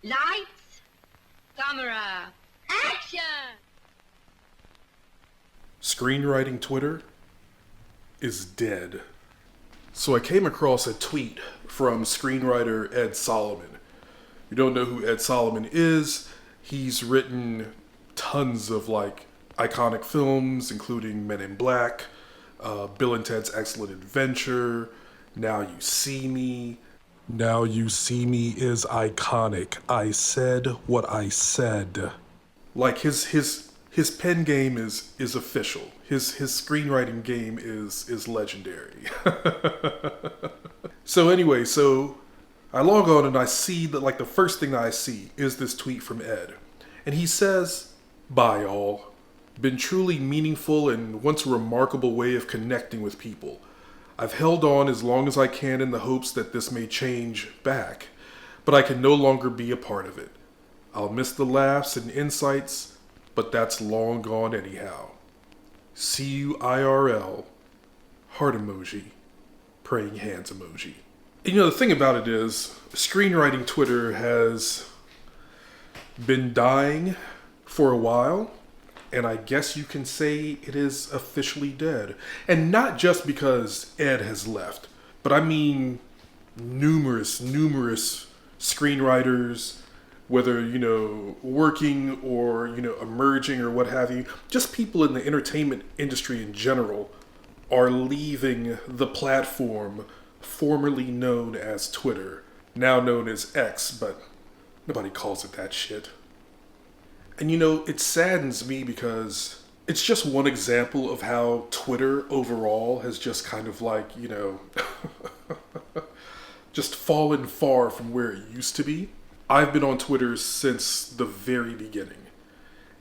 Lights, camera, action! Screenwriting Twitter is dead. So I came across a tweet from screenwriter Ed Solomon. You don't know who Ed Solomon is? He's written tons of iconic films, including Men in Black, Bill and Ted's Excellent Adventure, Now You See Me. Now You See Me is iconic. I said what I said. Like his pen game is official. His screenwriting game is legendary. So anyway, I log on and I see that the first thing I see is this tweet from Ed. And he says, "Bye all. Been truly meaningful and once a remarkable way of connecting with people. I've held on as long as I can in the hopes that this may change back, but I can no longer be a part of it. I'll miss the laughs and insights, but that's long gone anyhow. See you IRL. Heart emoji. Praying hands emoji." And the thing about it is, screenwriting Twitter has been dying for a while, and I guess you can say it is officially dead. And not just because Ed has left, but I mean numerous screenwriters, whether, working or, emerging or what have you, just people in the entertainment industry in general are leaving the platform formerly known as Twitter, now known as X, but nobody calls it that shit. And it saddens me because it's just one example of how Twitter overall has just kind of just fallen far from where it used to be. I've been on Twitter since the very beginning.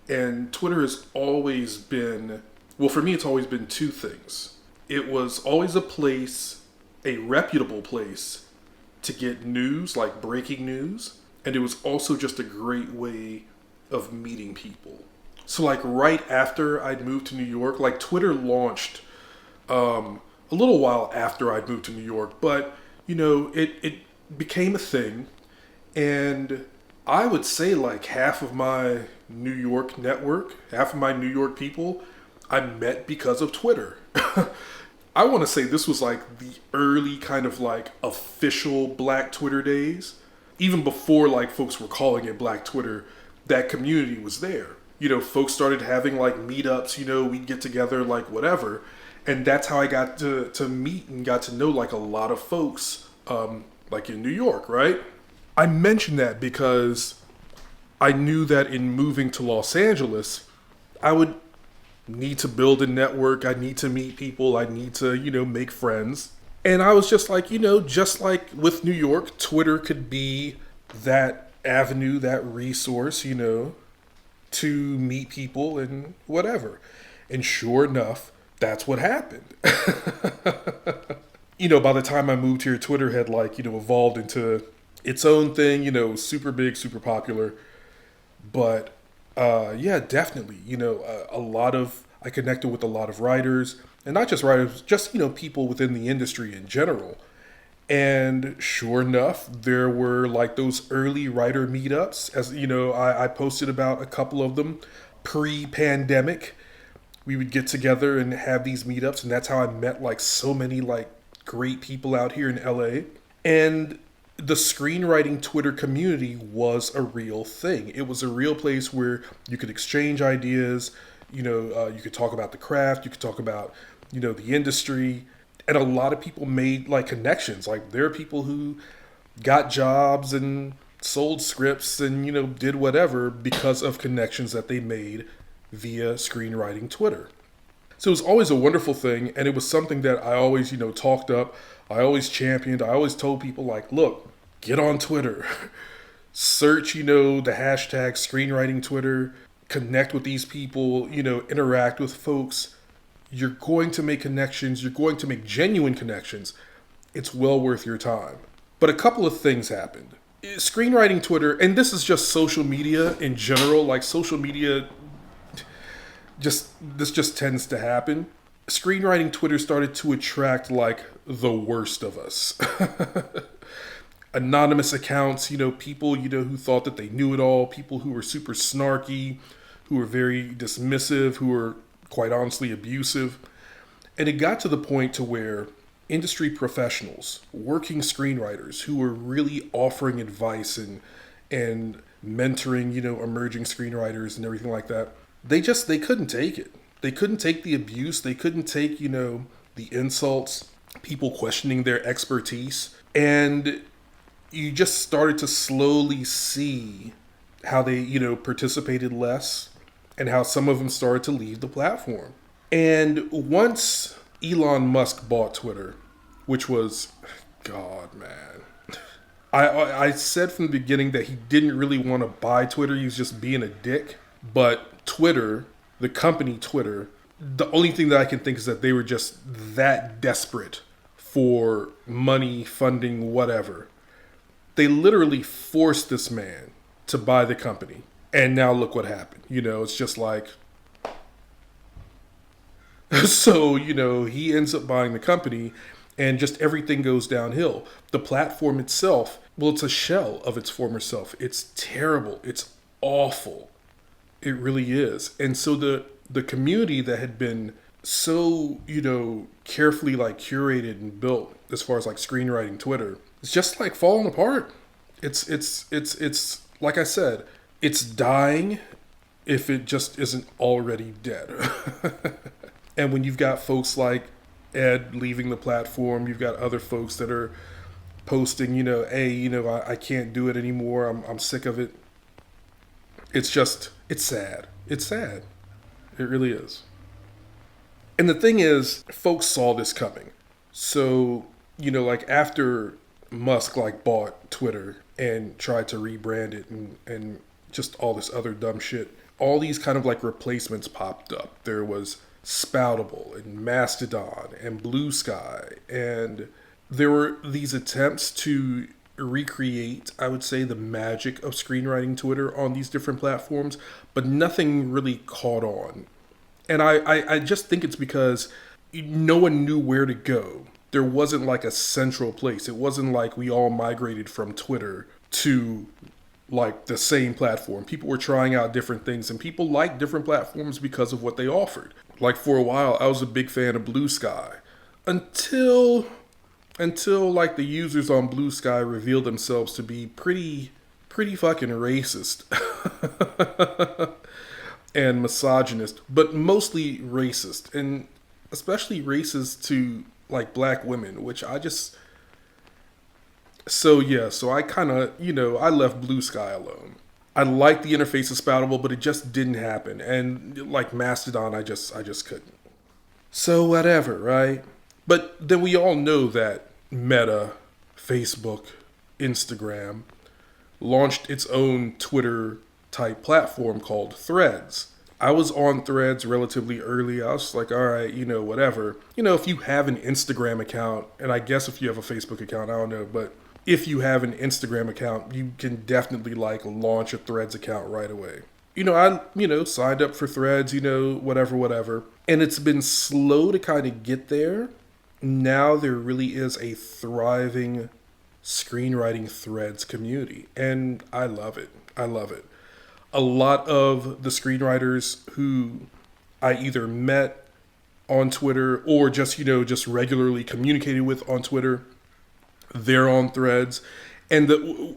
And Twitter has always been, well, for me, it's always been two things. It was always a reputable place to get news, like breaking news. And it was also just a great way of meeting people. So right after I'd moved to New York, Twitter launched a little while after I'd moved to New York, but it became a thing. And I would say half of my New York network, half of my New York people, I met because of Twitter. I want to say this was the early kind of official Black Twitter days. Even before folks were calling it Black Twitter, that community was there. Folks started having meetups, we'd get together, whatever. And that's how I got to meet and got to know a lot of folks in New York, right? I mention that because I knew that in moving to Los Angeles, I would need to build a network. I need to meet people. I need to, make friends. And I was just just like with New York, Twitter could be that avenue, that resource, to meet people and whatever. And sure enough, that's what happened. By the time I moved here, Twitter had evolved into its own thing, super big, super popular. But yeah, definitely, I connected with a lot of writers, and not just writers, just, people within the industry in general. And sure enough, there were those early writer meetups, as I posted about a couple of them pre-pandemic. We would get together and have these meetups, and that's how I met so many great people out here in LA. And the screenwriting Twitter community was a real thing. It was a real place where you could exchange ideas, you could talk about the craft, you could talk about, the industry. And a lot of people made connections. There are people who got jobs and sold scripts and, did whatever because of connections that they made via screenwriting Twitter. So it was always a wonderful thing. And it was something that I always, talked up. I always championed. I always told people look, get on Twitter. Search, the hashtag screenwriting Twitter. Connect with these people, interact with folks. You're going to make connections. You're going to make genuine connections. It's well worth your time. But a couple of things happened. Screenwriting Twitter, and this is just social media in general, social media, this just tends to happen. Screenwriting Twitter started to attract the worst of us. anonymous accounts, people, who thought that they knew it all, people who were super snarky, who were very dismissive, who were quite honestly abusive. And it got to the point to where industry professionals, working screenwriters who were really offering advice and mentoring, emerging screenwriters and everything like that, they couldn't take it. They couldn't take the abuse. They couldn't take, the insults, people questioning their expertise. And you just started to slowly see how they, participated less and how some of them started to leave the platform. And once Elon Musk bought Twitter, which was, God, man. I said from the beginning that he didn't really want to buy Twitter. He was just being a dick. But Twitter, the company Twitter, the only thing that I can think is that they were just that desperate for money, funding, whatever. They literally forced this man to buy the company. And now look what happened. It's just like... So, he ends up buying the company and just everything goes downhill. The platform itself, well, it's a shell of its former self. It's terrible. It's awful. It really is. And so the community that had been so, carefully curated and built as far as screenwriting Twitter, it's just falling apart. It's like I said, it's dying if it just isn't already dead. And when you've got folks like Ed leaving the platform, you've got other folks that are posting, hey, I can't do it anymore. I'm sick of it. It's sad. It's sad. It really is. And the thing is, folks saw this coming. So, after Musk bought Twitter and tried to rebrand it and just all this other dumb shit, all these kind of replacements popped up. There was Spoutable and Mastodon and Blue Sky, and there were these attempts to recreate, I would say, the magic of screenwriting Twitter on these different platforms, but nothing really caught on. And I just think it's because no one knew where to go. There wasn't a central place. It wasn't like we all migrated from Twitter to the same platform. People were trying out different things, and people liked different platforms because of what they offered. For a while, I was a big fan of Blue Sky until the users on Blue Sky revealed themselves to be pretty fucking racist and misogynist, but mostly racist, and especially racist to black women, which I just... So I kind of, I left Blue Sky alone. I liked the interface of Spoutable, but it just didn't happen. And Mastodon, I just couldn't. So whatever, right? But then we all know that Meta, Facebook, Instagram launched its own Twitter type platform called Threads. I was on Threads relatively early. I was like, all right, whatever. If you have an Instagram account, and I guess if you have a Facebook account, I don't know, but if you have an Instagram account, you can definitely launch a Threads account right away. I signed up for Threads, whatever. And it's been slow to kind of get there. Now there really is a thriving screenwriting Threads community. And I love it. I love it. A lot of the screenwriters who I either met on Twitter or just regularly communicated with on Twitter, they're on Threads, and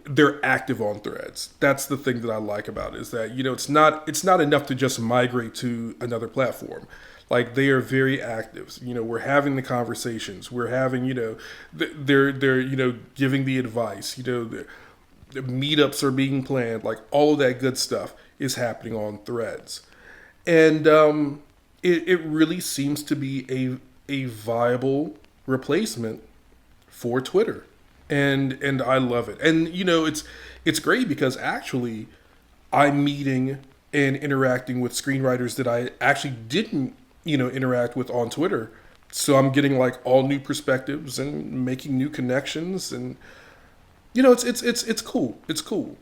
they're active on Threads. That's the thing that I like about it, is that it's not enough to just migrate to another platform. They are very active. We're having the conversations. We're having they're giving the advice. The meetups are being planned. All of that good stuff is happening on Threads, and it really seems to be a viable replacement for Twitter, and I love it. And it's great because actually I'm meeting and interacting with screenwriters that I actually didn't interact with on Twitter. So I'm getting all new perspectives and making new connections, and it's cool. It's cool.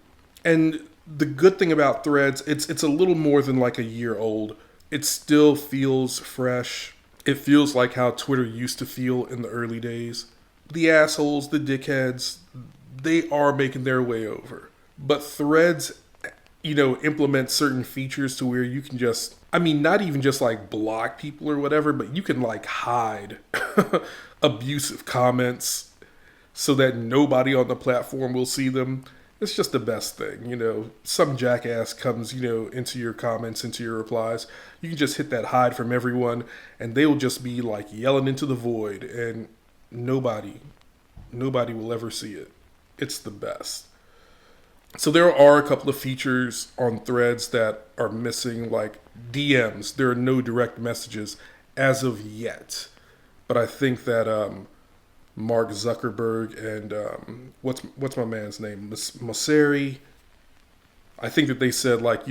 And the good thing about Threads, it's a little more than a year old. It still feels fresh. It feels like how Twitter used to feel in the early days. The assholes, the dickheads, they are making their way over. But Threads, implement certain features to where you can just, not even just like block people or whatever, but you can like hide abusive comments so that nobody on the platform will see them. It's just the best thing. Some jackass comes, into your comments, into your replies. You can just hit that hide from everyone, and they will just be like yelling into the void, and nobody will ever see it. It's the best. So there are a couple of features on Threads that are missing, like DMs. There are no direct messages as of yet. But I think that Mark Zuckerberg and what's my man's name? Mosseri. I think that they said like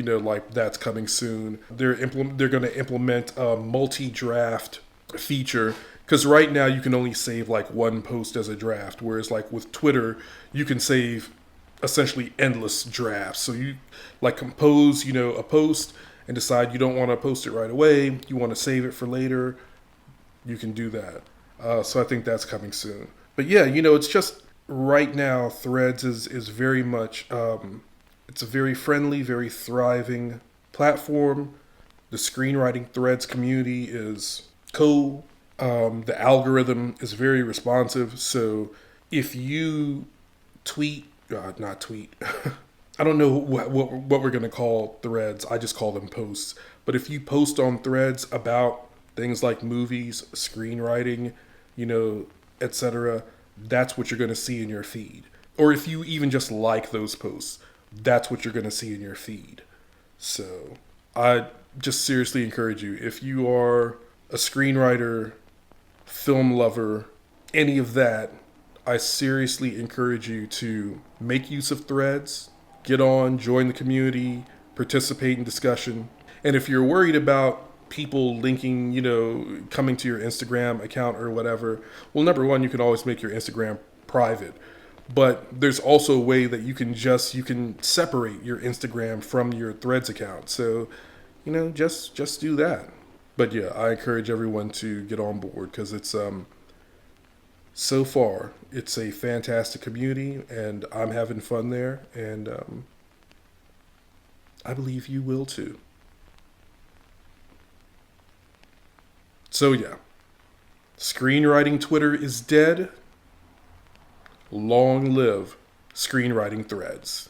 that's coming soon. They're going to implement a multi-draft feature, because right now you can only save like one post as a draft, whereas like with Twitter you can save essentially endless drafts. So you like compose a post and decide you don't want to post it right away, you want to save it for later, you can do that. So I think that's coming soon. But yeah, it's just right now Threads is very much it's a very friendly, very thriving platform. The screenwriting Threads community is cool. The algorithm is very responsive. So if you not tweet. I don't know what we're going to call Threads. I just call them posts. But if you post on Threads about things like movies, screenwriting, etc., that's what you're going to see in your feed. Or if you even just like those posts, that's what you're going to see in your feed. So I just seriously encourage you, if you are a screenwriter, film lover, any of that, I seriously encourage you to make use of Threads, get on, join the community, participate in discussion. And if you're worried about people linking, coming to your Instagram account or whatever, well, number one, you can always make your Instagram private. But there's also a way that you can separate your Instagram from your Threads account. So, just do that. But yeah, I encourage everyone to get on board, because it's so far it's a fantastic community, and I'm having fun there, and I believe you will too. So yeah, screenwriting Twitter is dead. Long live screenwriting Threads.